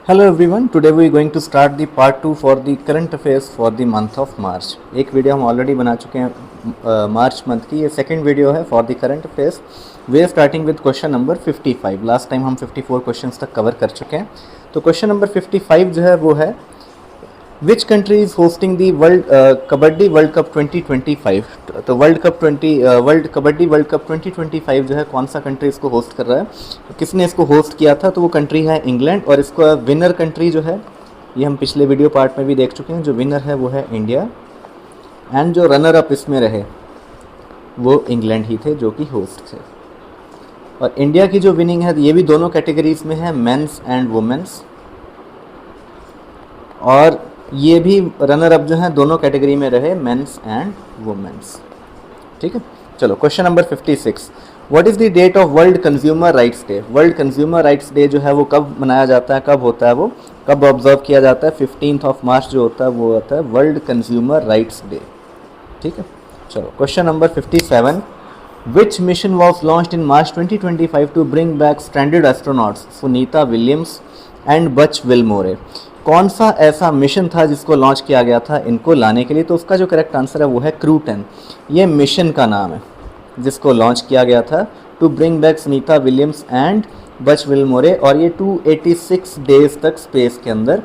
Hello everyone, today we are going to start the part 2 for the current affairs for the month of March. एक video हम already बना चुके हैं March month की, ये second video है for the current affairs. We are starting with question number 55. Last time हम 54 questions तक कवर कर चुके हैं. तो क्वेश्चन नंबर 55 जो है वो है which country is hosting the world kabaddi world cup 2025. तो वर्ल्ड कबड्डी वर्ल्ड कप 2025 जो है कौन सा कंट्री इसको होस्ट कर रहा है, तो किसने इसको होस्ट किया था, तो वो कंट्री है इंग्लैंड. और इसको विनर कंट्री जो है ये हम पिछले वीडियो पार्ट में भी देख चुके हैं, जो विनर है वो है इंडिया एंड जो रनर अप इसमें रहे वो इंग्लैंड ही थे जो कि होस्ट थे. और इंडिया की जो विनिंग है ये भी दोनों कैटेगरीज में है, मेंस एंड वुमेन्स, और ये भी रनर अप जो है दोनों कैटेगरी में रहे, मेंस एंड वुमेन्स. ठीक है, चलो question number 56. What is the date of world consumer rights day. World consumer rights day जो है वो कब मनाया जाता है, कब होता है, वो कब ऑब्जर्व किया जाता है. 15 मार्च जो होता है वो होता है वर्ल्ड कंज्यूमर राइट्स डे. ठीक है, चलो question number 57. Which mission was launched in March 2025 to bring back stranded astronauts Sunita Williams and Butch Wilmore. कौन सा ऐसा मिशन था जिसको लॉन्च किया गया था इनको लाने के लिए, तो उसका जो करेक्ट आंसर है वो है क्रू 10. ये मिशन का नाम है जिसको लॉन्च किया गया था to bring back Sunita Williams and Butch Wilmore. और ये 286 डेज तक स्पेस के अंदर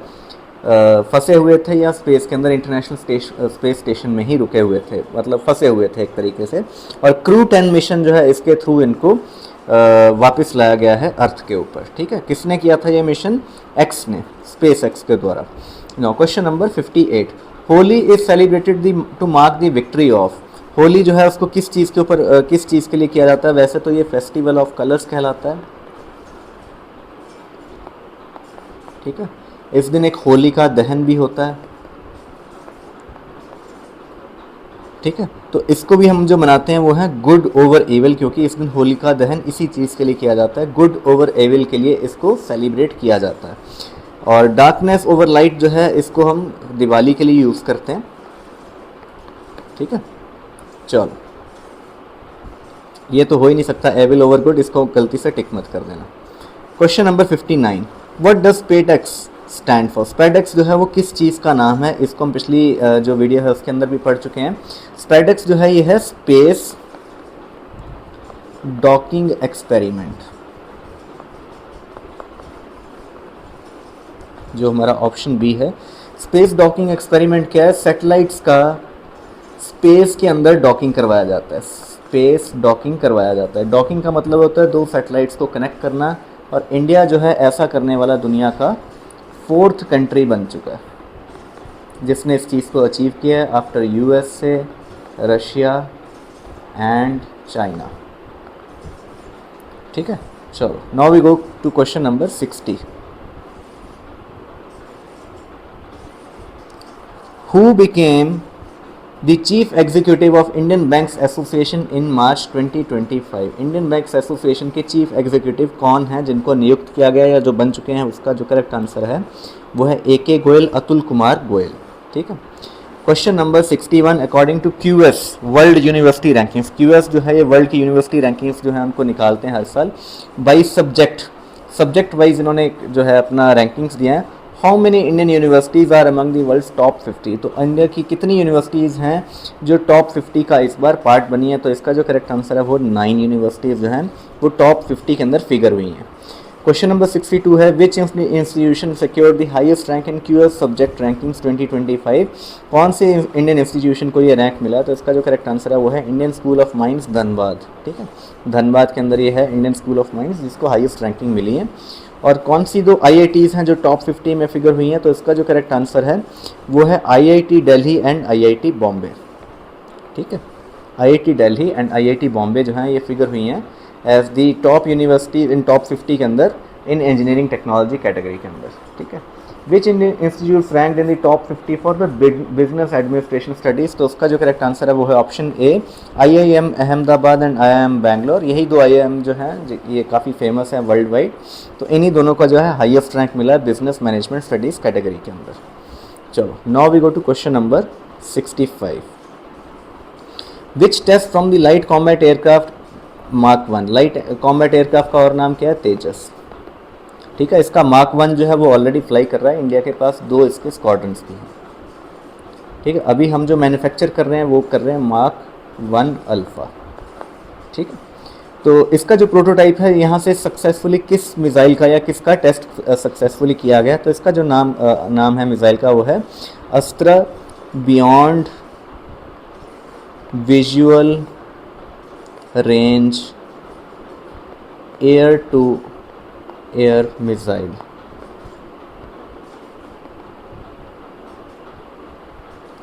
फंसे हुए थे, या स्पेस के अंदर इंटरनेशनल स्पेस स्टेशन में ही रुके हुए थे, मतलब फंसे हुए थे एक तरीके से. और क्रू 10 मिशन जो है इसके थ्रू इनको वापस लाया गया है अर्थ के ऊपर. ठीक है, किसने किया था ये मिशन, एक्स ने, स्पेस एक्स के द्वारा. Now question number 58. Holi is celebrated to mark the victory of. Holi जो है उसको किस चीज़ के ऊपर किस चीज़ के लिए किया जाता है, वैसे तो ये फेस्टिवल ऑफ कलर्स कहलाता है. ठीक है, इस दिन एक होली का दहन भी होता है. ठीक है, तो इसको भी हम जो मनाते हैं वो है गुड ओवर एविल, क्योंकि इस दिन होली का दहन इसी चीज़ के लिए किया जाता है, गुड ओवर एविल के लिए इसको सेलिब्रेट किया जाता है. और डार्कनेस ओवर लाइट जो है इसको हम दिवाली के लिए यूज़ करते हैं. ठीक है, चलो ये तो हो ही नहीं सकता एविल ओवर गुड, इसको गलती से टिक मत कर देना. Question number 59. What does SpaDeX stand for. SpaDeX जो है वो किस चीज़ का नाम है, इसको हम पिछली जो वीडियो है उसके अंदर भी पढ़ चुके हैं. स्पेडेक्स जो है ये है स्पेस डॉकिंग एक्सपेरिमेंट. जो हमारा ऑप्शन बी है, स्पेस डॉकिंग एक्सपेरिमेंट क्या है, सैटेलाइट्स का स्पेस के अंदर डॉकिंग करवाया जाता है. स्पेस डॉकिंग करवाया जाता है. डॉकिंग का मतलब होता है दो सैटेलाइट्स को कनेक्ट करना, और इंडिया जो है ऐसा करने वाला दुनिया का 4th कंट्री बन चुका है जिसने इस चीज़ को अचीव किया है, after USA, Russia and China. ठीक है, चलो now we go to question number 60. Who became the chief executive of Indian Banks Association in March 2025. Indian banks association के चीफ एग्जीक्यूटिव कौन हैं जिनको नियुक्त किया गया या जो बन चुके हैं, उसका जो करेक्ट आंसर है वो है AK गोयल, अतुल कुमार गोयल. ठीक है, question number 61. According to QS world university rankings. QS जो है ये वर्ल्ड की यूनिवर्सिटी रैंकिंग्स जो है उनको निकालते हैं हर साल बाई सब्जेक्ट वाइज इन्होंने जो है अपना रैंकिंग्स दिया है. How many Indian universities are among the world's top 50. तो इंडिया की कितनी यूनिवर्सिटीज़ हैं जो टॉप 50 का इस बार पार्ट बनी है, तो इसका जो करेक्ट आंसर है वो 9 यूनिवर्सिटीज़ जो हैं वो टॉप 50 के अंदर फिगर हुई हैं. क्वेश्चन नंबर 62 है विच institution secure the highest rank in QS subject rankings 2025. कौन से इंडियन इंस्टीट्यूशन को ये रैंक मिला, तो इसका जो करेक्ट आंसर है वो है Indian school of mines Dhanbad. ठीक है, धनबाद के अंदर ये है इंडियन स्कूल ऑफ माइंस जिसको हाईएस्ट रैंकिंग मिली है. और कौन सी दो IITs हैं जो टॉप 50 में फिगर हुई हैं, तो इसका जो करेक्ट आंसर है वो है IIT Delhi and IIT Bombay. ठीक है, IIT Delhi and IIT Bombay जो हैं ये फिगर हुई हैं as the top university in top 50 के अंदर इन इंजीनियरिंग टेक्नोलॉजी कैटेगरी के अंदर. ठीक है, which Indian institute ranked in the top 50 for the business administration studies. तो उसका जो करेक्ट आंसर है वो है option A IIM Ahmedabad and IIM Bangalore. यही दो IIM जो हैं ये काफ़ी फेमस हैं वर्ल्ड वाइड, तो इन्हीं दोनों का जो है हाईएस्ट रैंक मिला है बिजनेस मैनेजमेंट स्टडीज़ कैटेगरी के अंदर. चलो now we go to question number 65. Which test from the light combat aircraft Mark 1. Light combat aircraft का और नाम क्या है, तेजस. ठीक है। इसका मार्क 1 जो है वो ऑलरेडी फ्लाई कर रहा है, इंडिया के पास 2 इसके स्क्वाड्रंस भी हैं। ठीक है, अभी हम जो मैन्युफैक्चर कर रहे हैं वो कर रहे हैं मार्क 1 अल्फ़ा। ठीक है, तो इसका जो प्रोटोटाइप है यहाँ से सक्सेसफुली किस मिसाइल का या किसका टेस्ट सक्सेसफुली किया गया, तो इसका जो नाम है मिसाइल का वो है Astra beyond visual range air to air missile.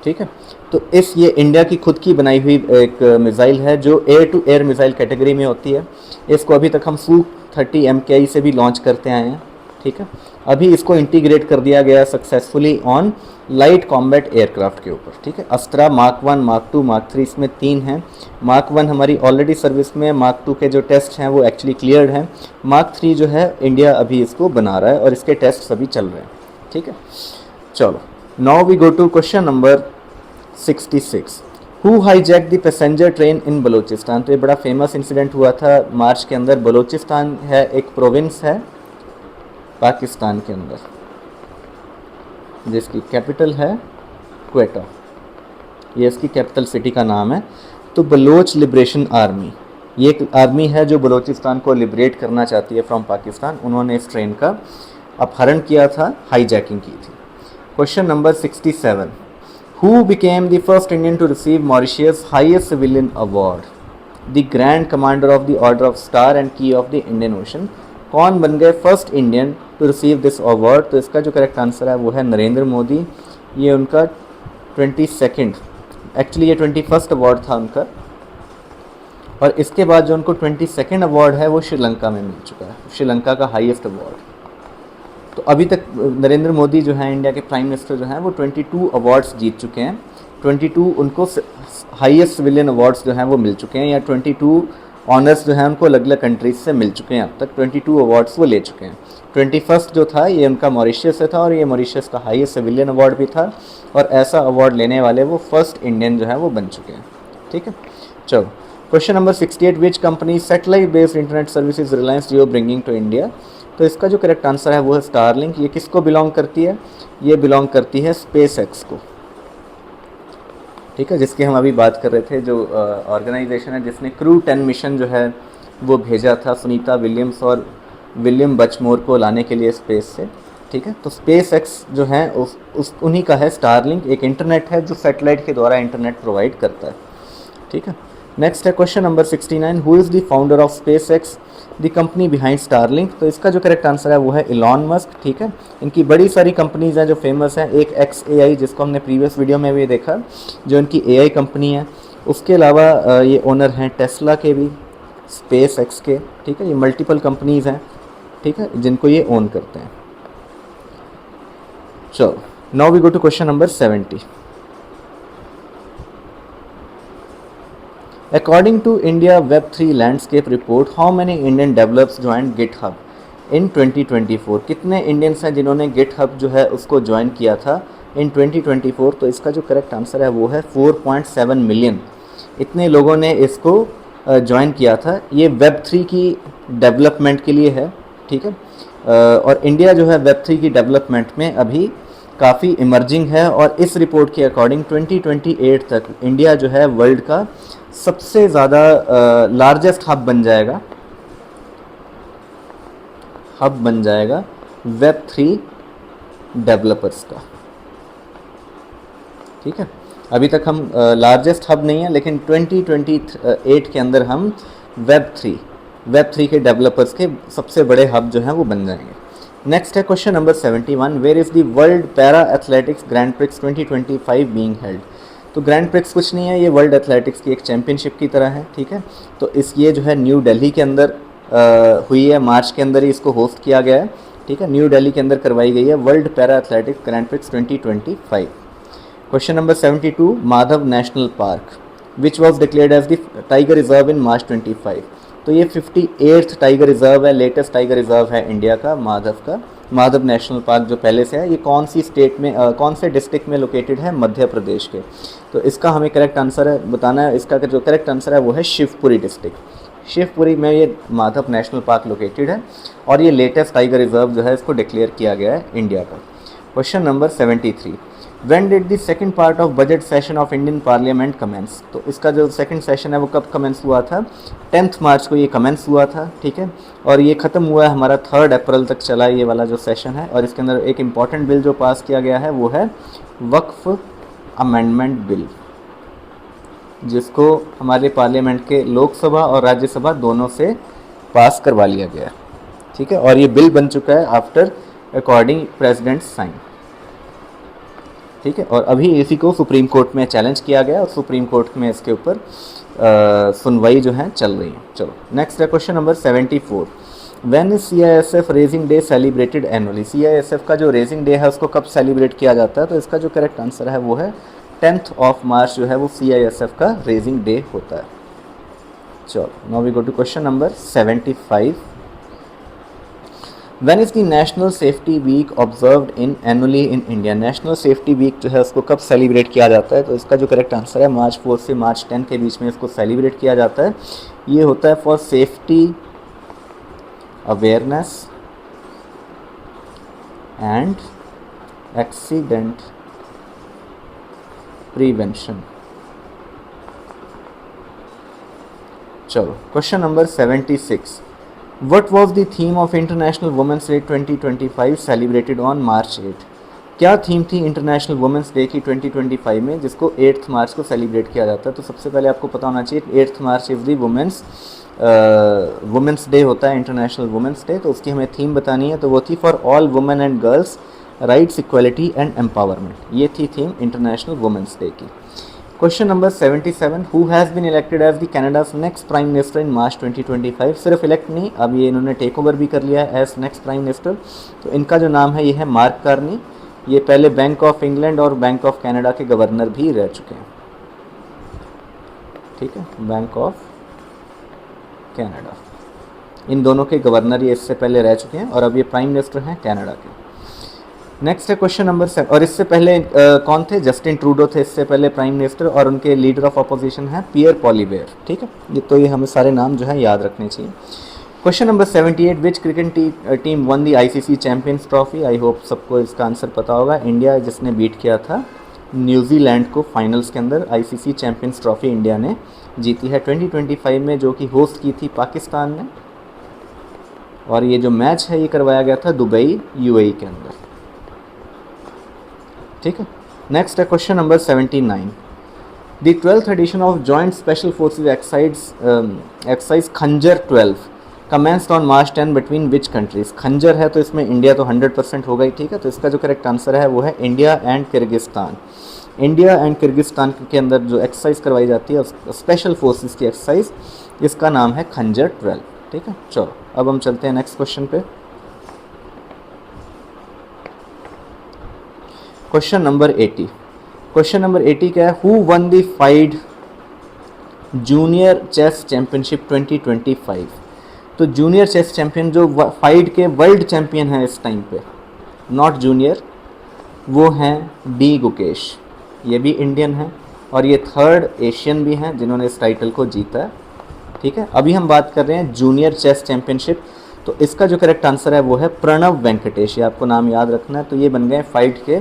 ठीक है, तो ये इंडिया की खुद की बनाई हुई एक मिसाइल है जो air to air missile category में होती है। इसको अभी तक हम Su-30 MKI से भी लॉन्च करते आए हैं। ठीक है, अभी इसको इंटीग्रेट कर दिया गया successfully on light combat aircraft के ऊपर। ठीक है, अस्त्रा मार्क 1, मार्क 2, मार्क 3 इसमें 3 हैं। मार्क 1 हमारी ऑलरेडी सर्विस में, मार्क 2 के जो टेस्ट हैं वो एक्चुअली क्लियर्ड हैं। मार्क 3 जो है इंडिया अभी इसको बना रहा है और इसके टेस्ट अभी चल रहे हैं। ठीक है, चलो now we go to question number 66। Who hijack the passenger train in Balochistan. तो ये बड़ा फेमस इंसिडेंट हुआ था मार्च के अंदर। बलूचिस्तान है एक प्रोविंस है पाकिस्तान के अंदर जिसकी कैपिटल है क्वेटा, ये इसकी कैपिटल सिटी का नाम है। तो बलोच लिबरेशन आर्मी, ये एक आर्मी है जो बलूचिस्तान को लिबरेट करना चाहती है फ्रॉम पाकिस्तान। उन्होंने इस ट्रेन का अपहरण किया था, हाईजैकिंग की थी। Question number 67। Who became the first Indian to receive Mauritius' highest civilian award, the Grand Commander of the Order of Star and Key of the Indian Ocean? कौन बन गए first Indian to receive this award? तो इसका जो correct answer है वो है नरेंद्र मोदी। ये उनका 22nd, एक्चुअली ये 21st अवार्ड था उनका, और इसके बाद जो उनको 22nd अवार्ड है वो श्रीलंका में मिल चुका है, श्रीलंका का हाईएस्ट अवार्ड। तो अभी तक नरेंद्र मोदी जो हैं इंडिया के प्राइम मिनिस्टर जो हैं वो 22 अवार्ड्स जीत चुके हैं। 22 उनको हाईएस्ट सिविलियन अवार्ड्स जो हैं वो मिल चुके हैं, या 22 ऑनर्स जो हैं उनको अलग अलग कंट्रीज से मिल चुके हैं। अब तक 22 अवार्ड्स वो ले चुके हैं। 21st जो था ये उनका मॉरिशस से था और ये मॉरिशस का हाईएस्ट सिविलियन अवार्ड भी था, और ऐसा अवार्ड लेने वाले वो फर्स्ट इंडियन जो है वो बन चुके हैं। ठीक है, चलो question number 68। Which company satellite based internet services Reliance Jio bringing to India? तो इसका जो करेक्ट आंसर है वो है स्टारलिंक। ये किसको बिलोंग करती है? ये बिलोंग करती है स्पेसएक्स को। ठीक है, जिसकी हम अभी बात कर रहे थे, जो ऑर्गेनाइजेशन है जिसने क्रू 10 मिशन जो है वो भेजा था सुनीता विलियम्स और विलियम बचमोर को लाने के लिए स्पेस से। ठीक है, तो स्पेसएक्स जो है उन्हीं का है स्टारलिंक, एक इंटरनेट है जो सैटेलाइट के द्वारा इंटरनेट प्रोवाइड करता है। ठीक है, नेक्स्ट है question number 69। Who is the founder of SpaceX, the company behind Starlink? तो इसका जो करेक्ट आंसर है वो है इलॉन मस्क। ठीक है, इनकी बड़ी सारी कंपनीज़ हैं जो फेमस हैं। एक XAI जिसको हमने प्रीवियस वीडियो में भी देखा, जो इनकी AI कंपनी है। उसके अलावा ये ओनर हैं टेस्ला के भी, स्पेसएक्स के। ठीक है, ये मल्टीपल कंपनीज़ हैं, ठीक है, जिनको ये ओन करते हैं। चलो now we go to question number 70। According to India Web3 Landscape Report, how many Indian developers joined GitHub in 2024? कितने इंडियंस हैं जिन्होंने GitHub जो है उसको ज्वाइन किया था इन 2024? तो इसका जो करेक्ट आंसर है वो है 4.7 मिलियन। इतने लोगों ने इसको ज्वाइन किया था। ये Web3 की डेवलपमेंट के लिए है। ठीक है, और इंडिया जो है Web3 की डेवलपमेंट में अभी काफ़ी इमर्जिंग है, और इस रिपोर्ट के अकॉर्डिंग 2028 तक इंडिया जो है वर्ल्ड का सबसे ज़्यादा लार्जेस्ट हब बन जाएगा Web3 डेवलपर्स का। ठीक है, अभी तक हम लार्जेस्ट हब नहीं है, लेकिन 2028 के अंदर हम Web3 के डेवलपर्स के सबसे बड़े हब जो हैं वो बन जाएंगे। नेक्स्ट है question number 71। Where is the world para athletics grand prix 2025 being held? तो ग्रैंड प्रिक्स कुछ नहीं है, ये वर्ल्ड एथलेटिक्स की एक चैम्पियनशिप की तरह है। ठीक है, तो ये जो है न्यू दिल्ली के अंदर हुई है, मार्च के अंदर ही इसको होस्ट किया गया है। ठीक है, न्यू दिल्ली के अंदर करवाई गई है world para athletics grand prix 2025। Question number 72। Madhav national park which was declared as the tiger reserve in March 25? तो ये 58th टाइगर रिजर्व है, लेटेस्ट टाइगर रिजर्व है इंडिया का, माधव नेशनल पार्क जो पहले से है। ये कौन सी स्टेट में, कौन से डिस्ट्रिक्ट में लोकेटेड है? मध्य प्रदेश के। तो इसका हमें करेक्ट आंसर है बताना है। इसका जो करेक्ट आंसर है वो है शिवपुरी डिस्ट्रिक्ट। शिवपुरी में ये माधव नेशनल पार्क लोकेटेड है और ये लेटेस्ट टाइगर रिजर्व जो है इसको डिक्लेयर किया गया है इंडिया का। Question number 73, when did the second part of budget session of Indian parliament commence. तो इसका जो सेकंड सेशन है वो कब कमेंस हुआ था, 10 मार्च को ये कमेंस हुआ था, ठीक है, और ये ख़त्म हुआ है हमारा 3 अप्रैल तक चला ये वाला जो सेशन है। और इसके अंदर एक इम्पॉर्टेंट बिल जो पास किया गया है वो है वक्फ अमेंडमेंट बिल, जिसको हमारे पार्लियामेंट के लोकसभा और राज्यसभा दोनों से पास करवा लिया गया है, ठीक है, और ये बिल बन चुका है आफ्टर अकॉर्डिंग प्रेसिडेंट साइन, ठीक है। और अभी इसी को सुप्रीम कोर्ट में चैलेंज किया गया और सुप्रीम कोर्ट में इसके ऊपर सुनवाई जो है चल रही है। चलो नेक्स्ट है question number 74, when is CISF raising day celebrated annually. CISF का जो रेजिंग डे है उसको कब सेलिब्रेट किया जाता है, तो इसका जो करेक्ट आंसर है वो है 10th ऑफ मार्च जो है वो CISF का रेजिंग डे होता है। चलो now we go to question number 75, when is the national safety week observed in annually in India. National safety week जो है उसको कब सेलिब्रेट किया जाता है, तो इसका जो करेक्ट आंसर है मार्च 4 से मार्च 10 के बीच में इसको सेलिब्रेट किया जाता है। ये होता है for safety awareness and accident prevention. चलो question number 76, what was the theme of international women's day 2025 celebrated on March 8। क्या थीम थी इंटरनेशनल वुमेंस डे की 2025 में जिसको 8 मार्च को सेलिब्रेट किया जाता है। तो सबसे पहले आपको पता होना चाहिए 8 मार्च इज़ दी वुमेंस डे होता है, इंटरनेशनल वुमेंस डे। तो उसकी हमें थीम बतानी है, तो वो थी for all women and girls rights equality and empowerment. ये थी थीम इंटरनेशनल वुमेंस डे की। Question number 77, who has been elected as the Canada's next prime minister in March 2025। सिर्फ इलेक्ट नहीं, अब ये इन्होंने टेक ओवर भी कर लिया है एज नेक्स्ट प्राइम मिनिस्टर। तो इनका जो नाम है ये है मार्क कार्नी। ये पहले बैंक ऑफ इंग्लैंड और बैंक ऑफ कनाडा के गवर्नर भी रह चुके हैं, ठीक है, बैंक ऑफ कनाडा, इन दोनों के गवर्नर ये इससे पहले रह चुके हैं और अब ये प्राइम मिनिस्टर हैं कनाडा के। नेक्स्ट है क्वेश्चन नंबर 7, और इससे पहले कौन थे, जस्टिन ट्रूडो थे इससे पहले प्राइम मिनिस्टर, और उनके लीडर ऑफ अपोजिशन है पियर पॉलीवेयर, ठीक है। ये तो ये हमें सारे नाम जो है याद रखने चाहिए। Question number 78, which cricket team one the ICC champions trophy. I hope सबको इसका आंसर पता होगा। इंडिया जिसने बीट किया था न्यूजीलैंड को फाइनल्स के अंदर, ICC चैंपियंस ट्रॉफी इंडिया ने जीती है 2025 में, जो कि होस्ट की थी पाकिस्तान ने। और ये जो मैच है ये करवाया गया था दुबई UAE के अंदर, ठीक है। नेक्स्ट है question number 79, the 12th edition of joint special forces exercise Khanjar 12 commenced on March 10 between which countries. Khanjar है तो इसमें इंडिया तो 100% होगा ही, ठीक है। तो इसका जो करेक्ट आंसर है वो है India and Kyrgyzstan. India and Kyrgyzstan के अंदर जो एक्सरसाइज करवाई जाती है स्पेशल फोर्सेस की एक्सरसाइज, इसका नाम है खंजर 12, ठीक है। चलो अब हम चलते हैं नेक्स्ट क्वेश्चन पे। क्वेश्चन नंबर 80, क्वेश्चन नंबर 80 क्या है, who won the FIDE junior chess championship 2025। तो जूनियर चेस चैंपियन जो फाइड के वर्ल्ड चैंपियन हैं इस टाइम पे, नॉट जूनियर, वो हैं डी गुकेश। ये भी इंडियन हैं और ये 3rd एशियन भी हैं जिन्होंने इस टाइटल को जीता है, ठीक है। अभी हम बात कर रहे हैं जूनियर चेस चैंपियनशिप, तो इसका जो करेक्ट आंसर है वो है प्रणव वेंकटेश। ये आपको नाम याद रखना है। तो ये बन गए फाइट के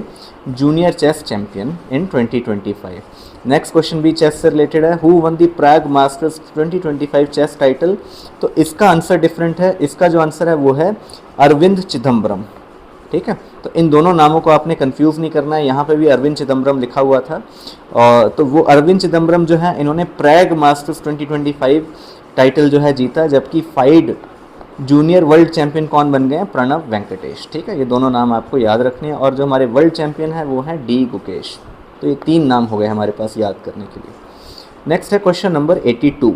junior chess champion in 2025। Next question भी चेस से रिलेटेड है, who won the Prague masters 2025 chess title. तो इसका आंसर डिफरेंट है, इसका जो आंसर है वो है अरविंद चिदम्बरम, ठीक है। तो इन दोनों नामों को आपने कंफ्यूज नहीं करना है। यहाँ पे भी अरविंद चिदम्बरम लिखा हुआ था, और तो वो अरविंद चिदम्बरम जो है इन्होंने प्राग मास्टर्स 2025 टाइटल जो है जीता, जबकि फाइड जूनियर वर्ल्ड चैंपियन कौन बन गए हैं, प्रणव वेंकटेश, ठीक है। ये दोनों नाम आपको याद रखने हैं। और जो हमारे वर्ल्ड चैंपियन है वो है डी गुकेश। तो ये 3 नाम हो गए हमारे पास याद करने के लिए। नेक्स्ट है question number 82,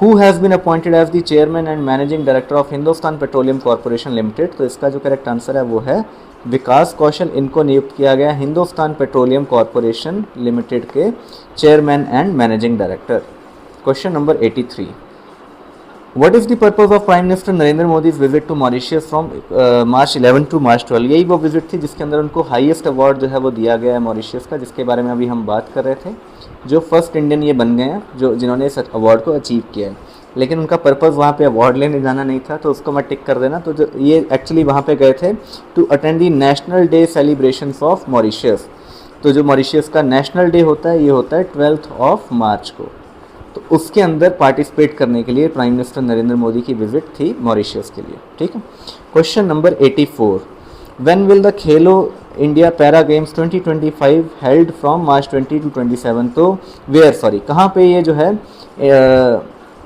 who has been appointed as the chairman and managing director of Hindustan petroleum corporation limited. तो इसका जो करेक्ट आंसर है वो है विकास कौशल। इनको नियुक्त किया गया हिंदुस्तान पेट्रोलियम कॉर्पोरेशन लिमिटेड के chairman and managing director. Question number 83, What is the purpose of Prime Minister Narendra Modi visit to Mauritius from March 11 to March 12। यही वो विजिट थी जिसके अंदर उनको हाईएस्ट अवार्ड जो है वो दिया गया है मॉरिशियस का, जिसके बारे में अभी हम बात कर रहे थे। जो फर्स्ट इंडियन ये बन गए हैं जो जिन्होंने इस अवार्ड को अचीव किया है। लेकिन उनका पर्पज़ वहाँ पे अवार्ड लेने जाना नहीं था, तो उसको मैं टिक कर देना। तो जो ये एक्चुअली वहाँ पे गए थे to attend the national day celebrations of Mauritius. तो जो मॉरिशस का नेशनल डे होता है ये होता है 12 ऑफ मार्च को, तो उसके अंदर पार्टिसिपेट करने के लिए प्राइम मिनिस्टर नरेंद्र मोदी की विजिट थी मॉरिशस के लिए। ठीक है, question number 84, when will the Khelo India para games 2025 held from March 20 to 27। तो वेयर, सॉरी, कहाँ पे ये जो है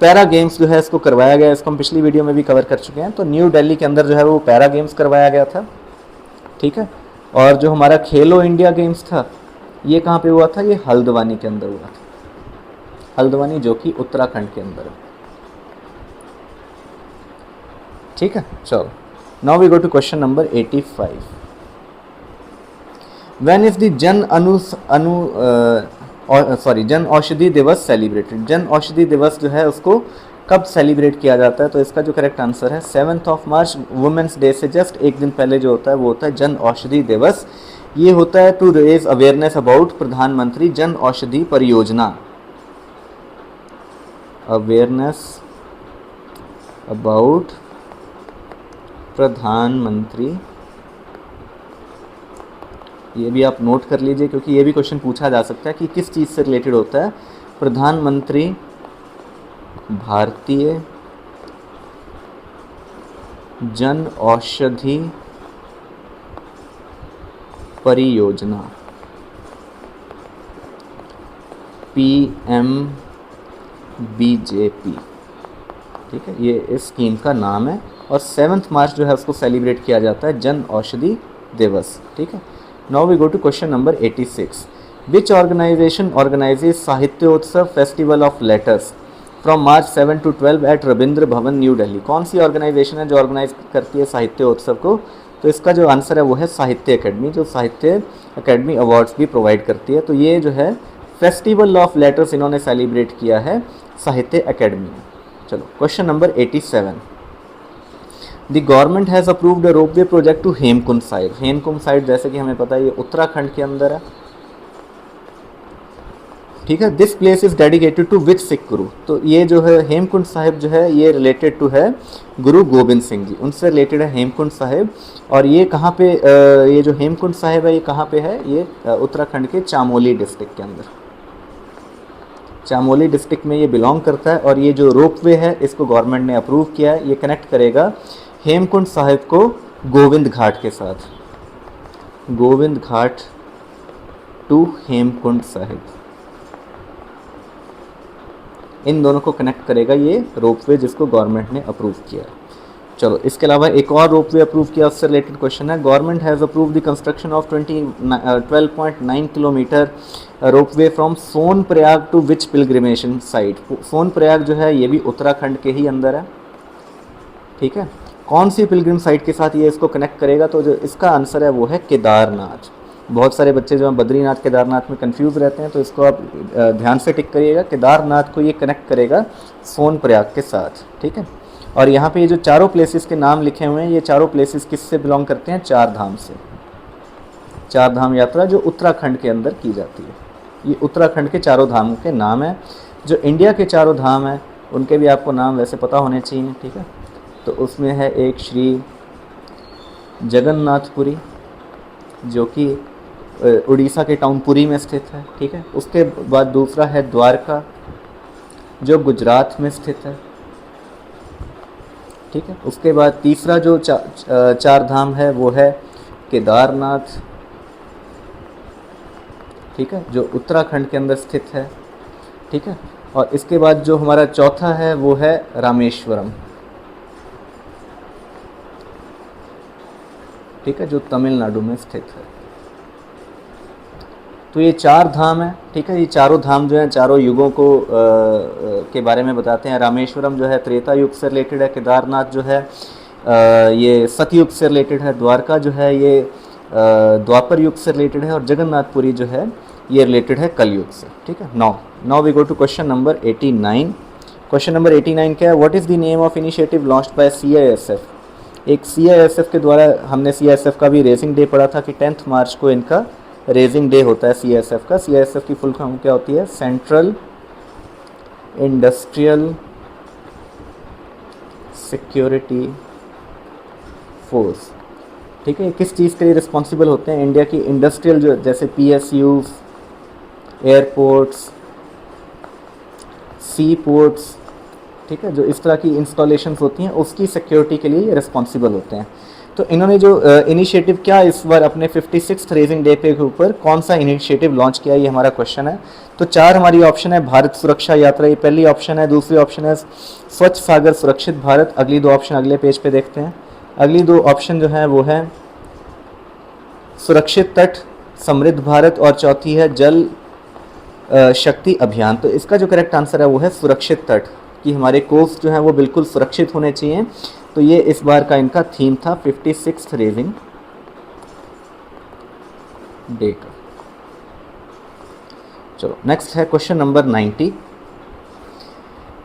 पैरा गेम्स जो है इसको करवाया गया, इसको हम पिछली वीडियो में भी कवर कर चुके हैं। तो न्यू दिल्ली के अंदर जो है वो पैरा गेम्स करवाया गया था। ठीक है, और जो हमारा खेलो इंडिया गेम्स था ये कहाँ पे हुआ था, ये हल्द्वानी के अंदर हुआ था, हल्द्वानी जो कि उत्तराखंड के अंदर है। ठीक है, चलो now we go to question number 85, when is the Jan Aushadhi दिवस सेलिब्रेटेड। जन औषधि दिवस जो है उसको कब सेलिब्रेट किया जाता है, तो इसका जो करेक्ट आंसर है 7 ऑफ मार्च, वुमेंस डे से जस्ट एक दिन पहले जो होता है वो होता है जन औषधि दिवस। ये होता है टू रेज अवेयरनेस अबाउट प्रधानमंत्री जन औषधि परियोजना, अवेयरनेस अबाउट प्रधानमंत्री। ये भी आप नोट कर लीजिए क्योंकि ये भी क्वेश्चन पूछा जा सकता है कि किस चीज़ से रिलेटेड होता है। प्रधानमंत्री भारतीय जन औषधि परियोजना, PMBJP। ठीक है, ये इस स्कीम का नाम है और 7 मार्च जो है उसको सेलिब्रेट किया जाता है जन औषधि दिवस। ठीक है, now we go to question number 86, which organisation organises Sahityotsav festival of letters from March 7 to 12 at Rabindra Bhavan new Delhi. कौन सी ऑर्गेनाइजेशन है जो ऑर्गेनाइज करती है साहित्योत्सव को, तो इसका जो आंसर है वो है साहित्य अकेडमी, जो साहित्य अकेडमी अवार्ड्स भी प्रोवाइड करती है। तो ये जो है फेस्टिवल ऑफ लेटर्स इन्होंने सेलिब्रेट किया है साहित्य अकेडमी में। चलो question number 87, the government has approved a ropeway project to Hemkund Sahib. Hemkund Sahib जैसे कि हमें पता है ये उत्तराखंड के अंदर है। ठीक है, this place is dedicated to which Sikh guru. तो ये जो है हेमकुंड साहिब जो है ये रिलेटेड टू है गुरु गोबिंद सिंह जी, उनसे रिलेटेड है हेमकुंड साहिब। और ये कहाँ पे ये जो हेमकुंड साहिब है ये कहाँ पे है, ये उत्तराखंड के चामोली डिस्ट्रिक्ट के अंदर, चामोली डिस्ट्रिक्ट में ये बिलोंग करता है। और ये जो रोपवे है इसको गवर्नमेंट ने अप्रूव किया है, ये कनेक्ट करेगा हेमकुंड साहिब को गोविंद घाट के साथ, गोविंद घाट टू हेमकुंड साहिब, इन दोनों को कनेक्ट करेगा ये रोपवे जिसको गवर्नमेंट ने अप्रूव किया है। चलो इसके अलावा एक और रोपवे अप्रूव किया, उससे रिलेटेड क्वेश्चन है, government has approve the construction of 12.9 kilometre ropeway from Sonprayag to which pilgrimation site. Sonprayag जो है ये भी उत्तराखंड के ही अंदर है। ठीक है, कौन सी पिलग्रिम साइट के साथ ये इसको कनेक्ट करेगा, तो जो इसका आंसर है वो है केदारनाथ। बहुत सारे बच्चे जो हैं बद्रीनाथ केदारनाथ में कंफ्यूज रहते हैं, तो इसको आप ध्यान से टिक करिएगा, केदारनाथ को ये कनेक्ट करेगा सोनप्रयाग के साथ। ठीक है, और यहाँ पे ये जो चारों प्लेसेस के नाम लिखे हुए हैं ये चारों प्लेसेस किससे बिलोंग करते हैं, चार धाम से। चार धाम यात्रा जो उत्तराखंड के अंदर की जाती है, ये उत्तराखंड के चारों धामों के नाम हैं। जो इंडिया के चारों धाम हैं उनके भी आपको नाम वैसे पता होने चाहिए। ठीक है, तो उसमें है एक श्री जगन्नाथपुरी जो कि उड़ीसा के टाउन पुरी में स्थित है। ठीक है, उसके बाद दूसरा है द्वारका जो गुजरात में स्थित है। ठीक है, उसके बाद तीसरा जो चार धाम है वो है केदारनाथ। ठीक है, जो उत्तराखंड के अंदर स्थित है। ठीक है, और इसके बाद जो हमारा चौथा है वो है रामेश्वरम। ठीक है, जो तमिलनाडु में स्थित है। तो ये चार धाम है। ठीक है, ये चारों धाम जो हैं चारों युगों को के बारे में बताते हैं। रामेश्वरम जो है त्रेता युग से रिलेटेड है, केदारनाथ जो है ये सतयुग से रिलेटेड है, द्वारका जो है ये द्वापर युग से रिलेटेड है, और जगन्नाथपुरी जो है ये रिलेटेड है कलयुग से। ठीक है, now we go to question number 89। Question number 89 क्या है, what is the name of initiative launched by CISF। एक CISF के द्वारा, हमने CISF का भी रेजिंग डे पढ़ा था कि 10 मार्च को इनका रेजिंग डे होता है CISF का। CISF की फुल फॉर्म क्या होती है, सेंट्रल इंडस्ट्रियल सिक्योरिटी फोर्स। ठीक है, किस चीज़ के लिए रिस्पॉन्सिबल होते हैं? इंडिया की इंडस्ट्रियल जो जैसे PSUs, एयरपोर्ट्स, सी पोर्ट्स, ठीक है, जो इस तरह की इंस्टॉलेशंस होती हैं उसकी सिक्योरिटी के लिए ये रिस्पॉन्सिबल होते हैं। तो इन्होंने जो इनिशिएटिव क्या इस बार अपने 56th रेजिंग डे पे के ऊपर कौन सा इनिशिएटिव लॉन्च किया, ये हमारा क्वेश्चन है। तो 4 हमारी ऑप्शन है। भारत सुरक्षा यात्रा, ये पहली ऑप्शन है। दूसरी ऑप्शन है स्वच्छ सागर सुरक्षित भारत। अगली 2 ऑप्शन अगले पेज पे देखते हैं। अगली 2 ऑप्शन जो है वो है सुरक्षित तट समृद्ध भारत, और चौथी है जल शक्ति अभियान। तो इसका जो करेक्ट आंसर है वो है सुरक्षित तट, कि हमारे कोस्ट जो है वो बिल्कुल सुरक्षित होने चाहिए। तो ये इस बार का इनका थीम था 56th रेजिंग डे का। चलो नेक्स्ट है question number 90।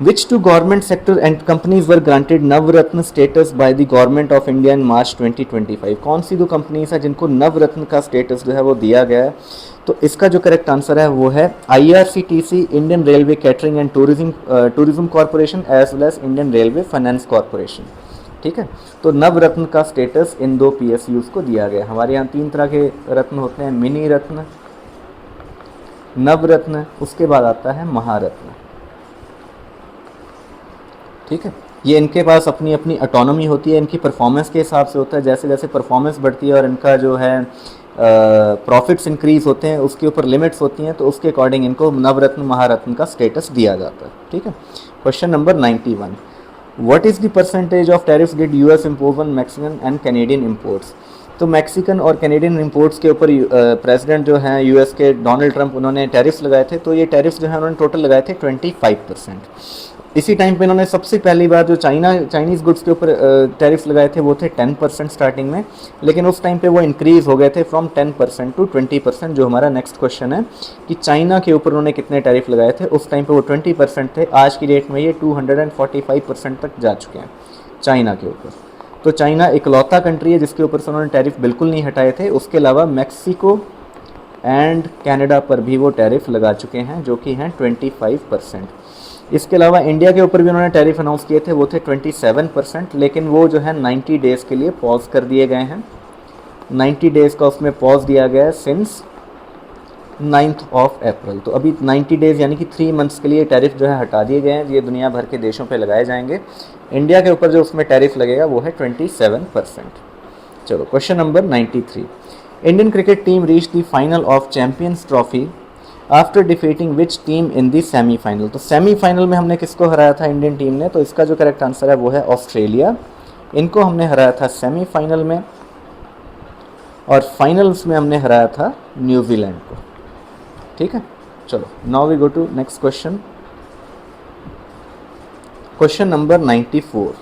Which two government sector and companies were granted Navratna status by the government of India in March 2025? कौन सी 2 कंपनीज है जिनको नवरत्न का स्टेटस जो है वो दिया गया है? तो इसका जो करेक्ट आंसर है वो है IRCTC, Indian railway catering and tourism corporation, as well as Indian railway finance corporation. ठीक है, तो नवरत्न का स्टेटस इन 2 PSUs को दिया गया। हमारे यहाँ 3 तरह के रत्न होते हैं, मिनी रत्न, नवरत्न, उसके बाद आता है महारत्न। ठीक है, ये इनके पास अपनी अपनी ऑटोनॉमी होती है, इनकी परफॉर्मेंस के हिसाब से होता है। जैसे जैसे परफॉर्मेंस बढ़ती है और इनका जो है प्रॉफिट्स इंक्रीज होते हैं, उसके ऊपर लिमिट्स होती हैं, तो उसके अकॉर्डिंग इनको नवरत्न महारत्न का स्टेटस दिया जाता है। ठीक है, question number 91। What is the percentage of tariffs did US impose on Mexican and Canadian imports? तो मैक्सिकन और कैनेडियन इम्पोर्ट्स के ऊपर प्रेसिडेंट जो हैं US के डोनाल्ड ट्रंप, उन्होंने टैरिफ्स लगाए थे। तो ये टैरिफ्स जो है उन्होंने टोटल लगाए थे 25%। इसी टाइम पे इन्होंने सबसे पहली बार जो चाइनीज़ गुड्स के ऊपर टैरिफ्स लगाए थे वो थे 10% स्टार्टिंग में, लेकिन उस टाइम पे वो इंक्रीज़ हो गए थे फ्रॉम 10% टू 20%। जो हमारा नेक्स्ट क्वेश्चन है कि चाइना के ऊपर उन्होंने कितने टैरिफ लगाए थे? उस टाइम पे वो 20% थे। आज की डेट में ये 245% तक जा चुके हैं चाइना के ऊपर। तो चाइना इकलौता कंट्री है जिसके ऊपर से उन्होंने टैरिफ बिल्कुल नहीं हटाए थे। उसके अलावा मैक्सिको एंड कनाडा पर भी वो टैरिफ लगा चुके हैं, जो कि हैं 25%। इसके अलावा इंडिया के ऊपर भी उन्होंने टैरिफ अनाउंस किए थे, वो थे 27%, लेकिन वो जो है 90 डेज़ के लिए पॉज कर दिए गए हैं। 90 डेज़ का उसमें पॉज दिया गया है सिंस 9th of April। तो अभी 90 डेज़ यानी कि 3 मंथ्स के लिए टैरिफ जो है हटा दिए गए हैं। ये दुनिया भर के देशों पे लगाए जाएंगे। इंडिया के ऊपर जो उसमें टैरिफ लगेगा वो है 27%। चलो question number 93। Indian cricket team reach the final of champions trophy after defeating which team in the semifinal? तो सेमीफाइनल में हमने किसको हराया था इंडियन टीम ने? तो इसका जो करेक्ट आंसर है वो है ऑस्ट्रेलिया। इनको हमने हराया था सेमीफाइनल में, और फाइनल्स में हमने हराया था न्यूजीलैंड को। ठीक है, चलो now we go to next question. Question number 94।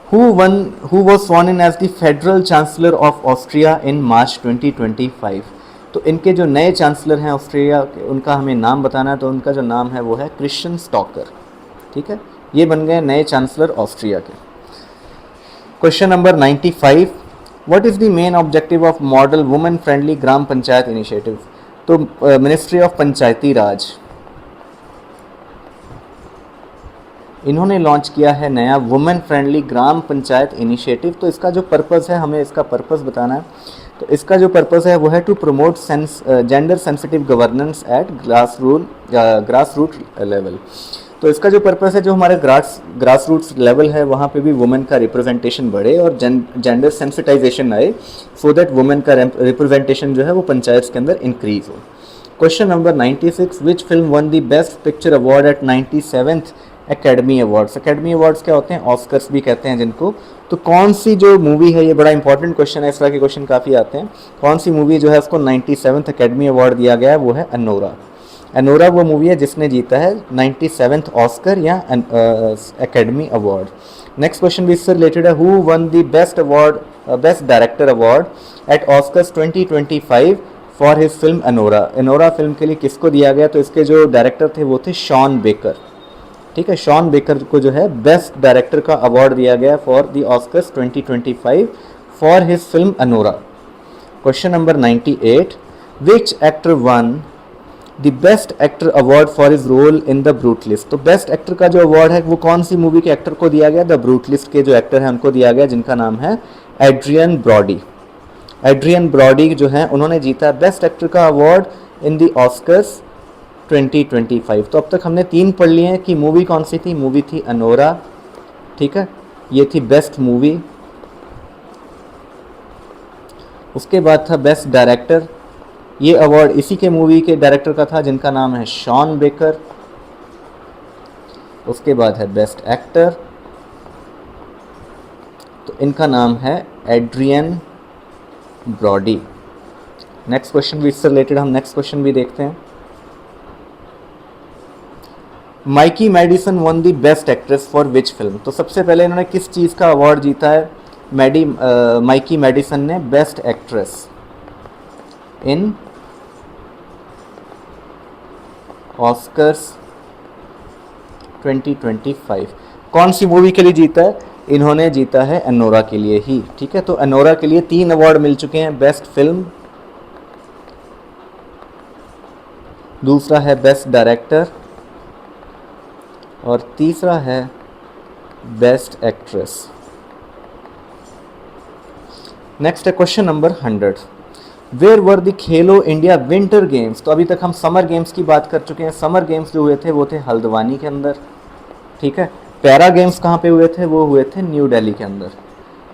Who was sworn in as the Federal Chancellor of Austria in March 2025? तो इनके जो नए चांसलर हैं ऑस्ट्रेलिया के, उनका हमें नाम बताना है। तो उनका जो नाम है वो है क्रिश्चियन स्टॉकर। ठीक है, ये बन गए नए चांसलर ऑस्ट्रिया के। Question number 95। What is the main objective of model women friendly gram panchayat initiative? तो मिनिस्ट्री ऑफ पंचायती राज, इन्होंने लॉन्च किया है नया वुमेन फ्रेंडली ग्राम पंचायत इनिशिएटिव। तो इसका जो पर्पस है, हमें इसका पर्पस बताना है। तो इसका जो पर्पस है वो है to promote gender sensitive governance at grass root level. तो इसका जो पर्पस है, जो हमारे ग्रास रूट्स लेवल है वहाँ पे भी वुमेन का रिप्रेजेंटेशन बढ़े और जेंडर सेंसिटाइजेशन आए, सो दैट वुमेन का रिप्रेजेंटेशन जो है वो पंचायत के अंदर इंक्रीज हो। Question number 96। Which film one the best picture award eight 97th academy awards? Academy awards क्या होते हैं? ऑस्कर्स भी कहते हैं जिनको। तो कौन सी जो मूवी है, ये बड़ा इंपॉर्टेंट क्वेश्चन है, इस तरह के क्वेश्चन काफ़ी आते हैं। कौन सी मूवी जो है उसको 97th एकेडमी अवार्ड दिया गया है? वो है अनोरा। अनोरा वो मूवी है जिसने जीता है 97th ऑस्कर या एकेडमी अवार्ड। नेक्स्ट क्वेश्चन भी इससे रिलेटेड है। Who won the best director award eight Oscars 2025 for his film Anora? Anora film के लिए किसको दिया गया? तो इसके जो डायरेक्टर थे वो थे शॉन बेकर। ठीक है, शॉन बेकर को जो है बेस्ट डायरेक्टर का अवार्ड दिया गया for the Oscars 2025 for his film Anora. Question number 98। Which actor won the best actor award for his role in the Brutalist. तो बेस्ट एक्टर का जो अवार्ड है वो कौन सी मूवी के एक्टर को दिया गया? द ब्रूटलिस्ट के जो एक्टर हैं उनको दिया गया, जिनका नाम है एड्रियन ब्रॉडी। एड्रियन ब्रॉडी जो हैं उन्होंने जीता बेस्ट एक्टर का अवार्ड इन द ऑस्कर्स 2025। तो अब तक हमने 3 पढ़ लिए हैं कि मूवी कौन सी थी। मूवी थी अनोरा, ठीक है, ये थी बेस्ट मूवी। उसके बाद था बेस्ट डायरेक्टर, ये अवार्ड इसी के मूवी के डायरेक्टर का था जिनका नाम है शॉन बेकर। उसके बाद है बेस्ट एक्टर, तो इनका नाम है एड्रियन ब्रॉडी। नेक्स्ट क्वेश्चन भी इससे रिलेटेड, हम नेक्स्ट क्वेश्चन भी देखते हैं। Mikey Madison won the best actress for which film. तो सबसे पहले इन्होंने किस चीज़ का अवार्ड जीता है? माइकी मेडिसन ने बेस्ट एक्ट्रेस इन ऑस्कर्स 2025। कौन सी मूवी के लिए जीता है? इन्होंने जीता है अनोरा के लिए ही, ठीक है। तो अनोरा के लिए 3 अवार्ड मिल चुके हैं, बेस्ट फिल्म, दूसरा है बेस्ट डायरेक्टर और तीसरा है बेस्ट एक्ट्रेस। नेक्स्ट है question number 100। Where were the Khelo India winter games. तो अभी तक हम समर गेम्स की बात कर चुके हैं। समर गेम्स जो हुए थे वो थे हल्द्वानी के अंदर, ठीक है। पैरा गेम्स कहाँ पे हुए थे? वो हुए थे न्यू दिल्ली के अंदर।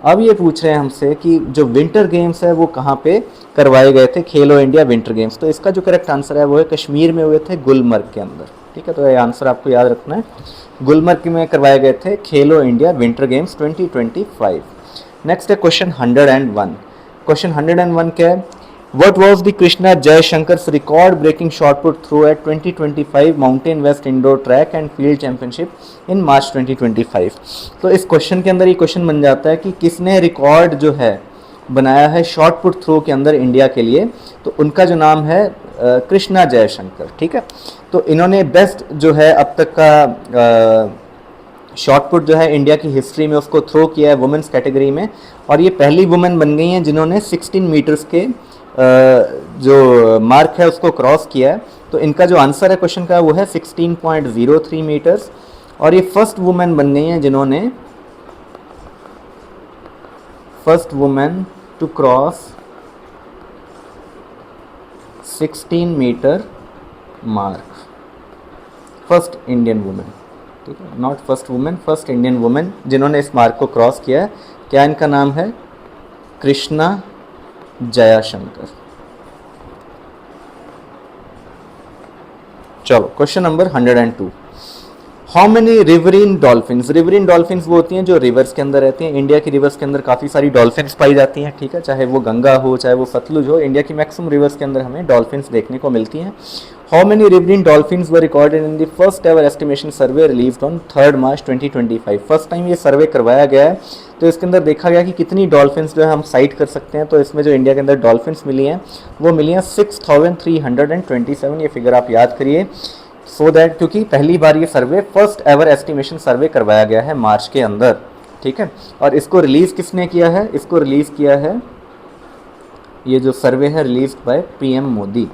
अब ये पूछ रहे हैं हमसे कि जो विंटर गेम्स है वो कहाँ पे करवाए गए थे, खेलो इंडिया विंटर गेम्स। तो इसका जो करेक्ट आंसर है वो है कश्मीर में हुए थे, गुलमर्ग के अंदर, ठीक है। तो ये आंसर आपको याद रखना है, गुलमर्ग में करवाए गए थे खेलो इंडिया विंटर गेम्स 2025। नेक्स्ट है क्वेश्चन 101। क्वेश्चन 101 क्या है? What was the Krishna Jayashankar's record-breaking shot put throw at 2025 Mountain West Indoor Track and Field Championship in March 2025? तो इस क्वेश्चन के अंदर ये क्वेश्चन बन जाता है कि किसने रिकॉर्ड जो है बनाया है शॉट पुट थ्रो के अंदर इंडिया के लिए। तो उनका जो नाम है कृष्णा जयशंकर, ठीक है। तो इन्होंने बेस्ट जो है अब तक का शॉट पुट जो है इंडिया की हिस्ट्री में उसको थ्रो किया है वुमेन्स कैटेगरी में, और ये पहली वुमेन बन गई हैं जिन्होंने 16 मीटर्स के जो मार्क है उसको क्रॉस किया है। तो इनका जो आंसर है क्वेश्चन का वो है 16.03 मीटर्स, और ये फर्स्ट वुमेन बन गई हैं जिन्होंने first women to cross 16 metre mark, first Indian women, ठीक है, not first women, first Indian women जिन्होंने इस मार्क को क्रॉस किया है। क्या इनका नाम है? कृष्णा जयाशंकर। चलो question number 102। How many riverine dolphins. Riverine dolphins वो होती हैं जो रिवर्स के अंदर रहती हैं। इंडिया की रिवर्स के अंदर काफ़ी सारी डॉल्फिन्स पाई जाती हैं, ठीक है, चाहे वो गंगा हो चाहे वो सतलुज हो, इंडिया की मैक्सिमम रिवर्स के अंदर हमें डॉल्फिन्स देखने को मिलती हैं। How many riverine dolphins were recorded in the first ever estimation survey released on 3 March 2025। First time ये सर्वे करवाया गया है, तो इसके अंदर देखा गया कि कितनी डॉल्फिन्स जो है हम साइट कर सकते हैं। तो इसमें जो इंडिया के अंदर डॉल्फिन्स मिली हैं वो मिली हैं 6327। ये फिगर आप याद करिए, सो दैट क्योंकि पहली बार ये सर्वे फर्स्ट एवर एस्टिमेशन सर्वे करवाया गया है मार्च के अंदर, ठीक है। और इसको रिलीज़ किसने किया है? इसको रिलीज़ किया है, ये जो सर्वे है रिलीज बाय पीएम मोदी,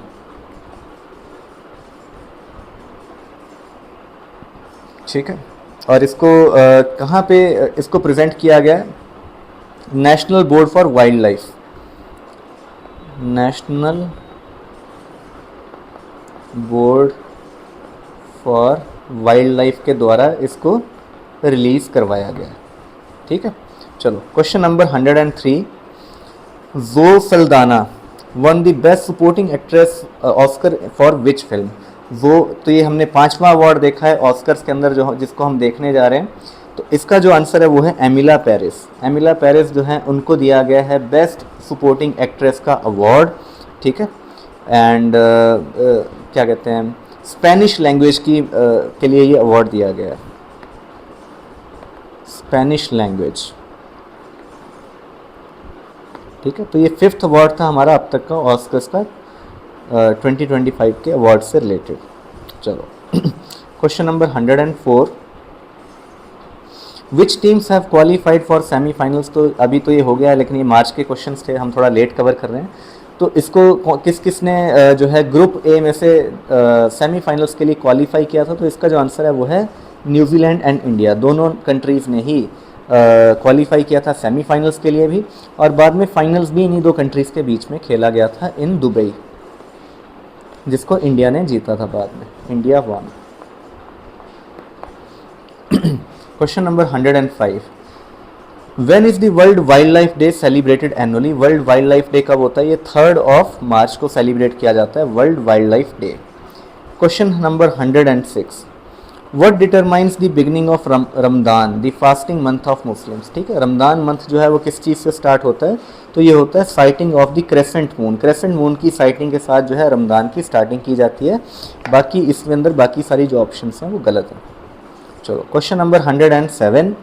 ठीक है। और इसको कहाँ पे इसको प्रेजेंट किया गया? National board for wild life, national board for wild life के द्वारा इसको रिलीज़ करवाया गया, ठीक है। चलो question number 103। Zoe Saldana won the best supporting actress Oscar for which film. वो तो ये हमने 5वां अवार्ड देखा है ऑस्कर्स के अंदर जो जिसको हम देखने जा रहे हैं। तो इसका जो आंसर है वो है एमिला पेरिस। एमिला पेरिस जो है उनको दिया गया है बेस्ट सपोर्टिंग एक्ट्रेस का अवार्ड, ठीक है। एंड क्या कहते हैं, स्पेनिश लैंग्वेज की के लिए ये अवार्ड दिया गया है, स्पेनिश लैंग्वेज, ठीक है। तो ये 5th अवार्ड था हमारा अब तक का ऑस्कर्स का 2025 के अवार्ड से रिलेटेड। चलो question number 104। Which teams have qualified for semifinals. तो अभी तो ये हो गया है, लेकिन ये मार्च के क्वेश्चंस थे, हम थोड़ा लेट कवर कर रहे हैं। तो इसको किस किस ने जो है ग्रुप ए में से सेमीफाइनल्स के लिए क्वालिफाई किया था, तो इसका जो आंसर है वो है न्यूजीलैंड एंड इंडिया, दोनों कंट्रीज़ ने ही क्वालिफाई किया था सेमीफाइनल्स के लिए भी, और बाद में फाइनल्स भी इन्हीं दो कंट्रीज़ के बीच में खेला गया था इन दुबई, जिसको इंडिया ने जीता था बाद में, India one. Question number 105, when is the world wild life day celebrated annually? World wild life day कब होता है? ये 3 मार्च को सेलिब्रेट किया जाता है, world wild life day. Question number 106, what determines the beginning of Ramadan, the fasting month of Muslims? ठीक है, रमदान मंथ जो है वो किस चीज़ से स्टार्ट होता है? तो ये होता है sighting of the crescent moon, crescent moon की साइटिंग के साथ जो है रमदान की स्टार्टिंग की जाती है। बाकी इसमें अंदर बाकी सारी जो ऑप्शंस हैं वो गलत हैं। चलो question number 107,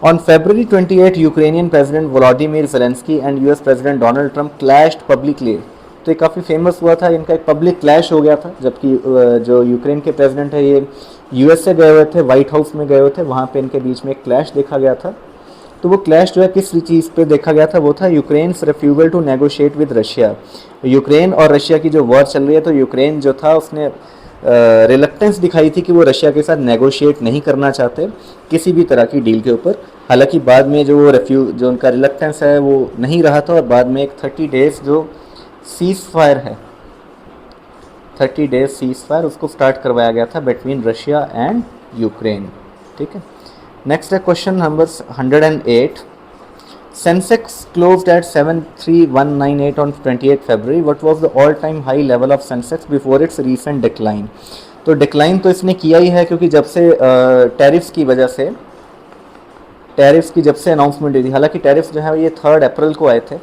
on February 28 Ukrainian president Volodymyr Zelensky and US president Donald Trump clashed publicly. तो ये काफ़ी फेमस हुआ था, इनका एक पब्लिक क्लैश हो गया था, जबकि जो यूक्रेन के प्रेसिडेंट है ये यूएस से गए हुए थे, वाइट हाउस में गए हुए थे, वहाँ पे इनके बीच में एक क्लैश देखा गया था। तो वो क्लैश जो है किस चीज़ पे देखा गया था? वो था Ukraine's refusal to negotiate with Russia. Ukraine और रशिया की जो वॉर चल रही है, तो यूक्रेन जो था उसने रिलक्टेंस दिखाई थी कि वो रशिया के साथ नेगोशिएट नहीं करना चाहते किसी भी तरह की डील के ऊपर। हालांकि बाद में जो जो उनका रिलक्टेंस है वो नहीं रहा था, और बाद में एक 30 डेज़ जो सीज़ फायर है, 30 डेज सीज़ फायर, उसको स्टार्ट करवाया गया था बिटवीन रशिया एंड यूक्रेन। ठीक है, नेक्स्ट है question number 108, Sensex closed eight 73,198 on 28 February, what was the all time high level of Sensex before it's recent decline? तो decline तो इसने किया ही है, क्योंकि जब से टैरिफ्स की वजह से, टैरिफ्स की जब से अनाउंसमेंट हुई थी, हालांकि टैरिफ्स जो है ये 3 अप्रैल को आए थे,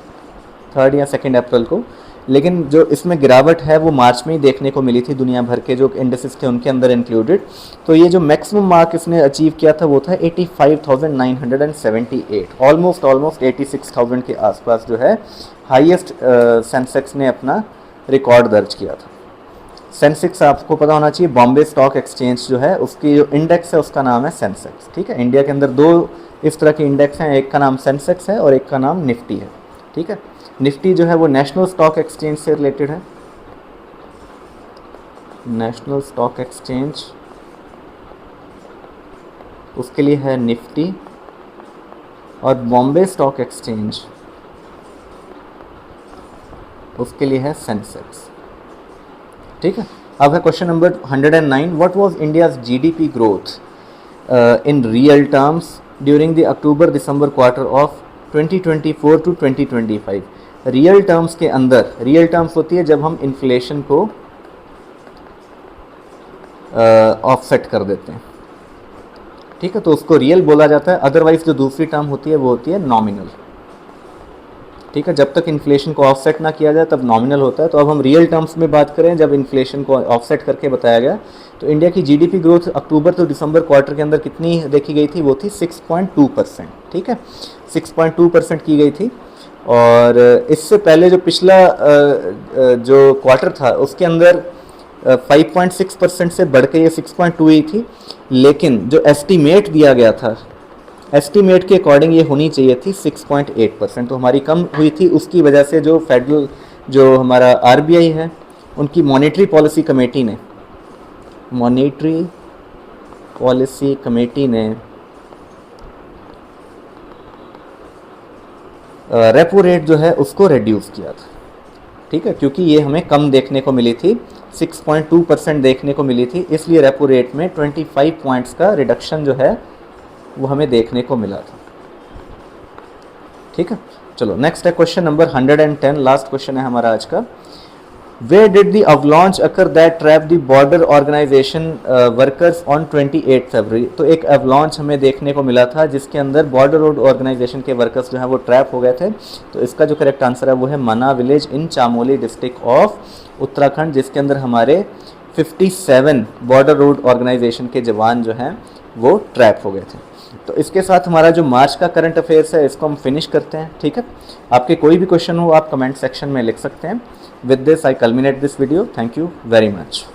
3 या 2 अप्रैल को, लेकिन जो इसमें गिरावट है वो मार्च में ही देखने को मिली थी, दुनिया भर के जो इंडेक्सेस थे उनके अंदर इंक्लूडेड। तो ये जो मैक्सिमम मार्क इसने अचीव किया था वो था 85,978, ऑलमोस्ट 86,000 के आसपास जो है हाईएस्ट सेंसेक्स ने अपना रिकॉर्ड दर्ज किया था। सेंसेक्स आपको पता होना चाहिए, बॉम्बे स्टॉक एक्सचेंज जो है उसकी जो इंडेक्स है उसका नाम है सेंसेक्स। ठीक है, इंडिया के अंदर 2 इस तरह के इंडेक्स हैं, एक का नाम सेंसेक्स है और एक का नाम निफ्टी है। ठीक है, निफ्टी जो है वो नेशनल स्टॉक एक्सचेंज से रिलेटेड है, नेशनल स्टॉक एक्सचेंज उसके लिए है निफ्टी, और बॉम्बे स्टॉक एक्सचेंज उसके लिए है सेंसेक्स। ठीक है, अब है question number 109, what was India's GDP growth in real terms during the October December quarter of 2024 to 2025? Real terms के अंदर, रियल टर्म्स होती है जब हम इन्फ्लेशन को ऑफसेट कर देते हैं। ठीक है, तो उसको रियल बोला जाता है, अदरवाइज जो दूसरी टर्म होती है वो होती है नॉमिनल। ठीक है, जब तक इन्फ्लेशन को ऑफसेट ना किया जाए तब नॉमिनल होता है। तो अब हम रियल टर्म्स में बात करें, जब इन्फ्लेशन को ऑफसेट करके बताया गया, तो इंडिया की जीडीपी ग्रोथ अक्टूबर तो दिसंबर क्वार्टर के अंदर कितनी देखी गई थी? वो थी 6.2%। ठीक है, 6.2% की गई थी, और इससे पहले जो पिछला जो क्वार्टर था उसके अंदर 5.6% से बढ़ के ये 6.2 ही थी, लेकिन जो एस्टीमेट दिया गया था, एस्टीमेट के अकॉर्डिंग ये होनी चाहिए थी 6.8%, तो हमारी कम हुई थी। उसकी वजह से जो फेडरल, जो हमारा आरबीआई है, उनकी मॉनेटरी पॉलिसी कमेटी ने, मॉनेटरी पॉलिसी कमेटी ने रेपो रेट जो है उसको रिड्यूस किया था। ठीक है, क्योंकि ये हमें कम देखने को मिली थी, 6.2% देखने को मिली थी, इसलिए रेपो रेट में 25 पॉइंट्स का रिडक्शन जो है वो हमें देखने को मिला था। ठीक है, चलो नेक्स्ट है क्वेश्चन नंबर 110, लास्ट क्वेश्चन है हमारा आज का। Where did the avalanche occur that trapped the border organization workers on 28 February? तो एक avalanche हमें देखने को मिला था जिसके अंदर बॉर्डर रोड ऑर्गेनाइजेशन के वर्कर्स जो हैं वो ट्रैप हो गए थे। तो इसका जो करेक्ट आंसर है वो है मना village in Chamoli district of Uttarakhand, जिसके अंदर हमारे 57 बॉर्डर रोड ऑर्गेनाइजेशन के जवान जो हैं वो ट्रैप हो गए थे। तो इसके साथ हमारा जो मार्च का करंट अफेयर्स है इसको हम फिनिश करते हैं। ठीक है, आपके कोई भी क्वेश्चन हो आप कमेंट सेक्शन में लिख सकते हैं। With this, I culminate this video. Thank you very much.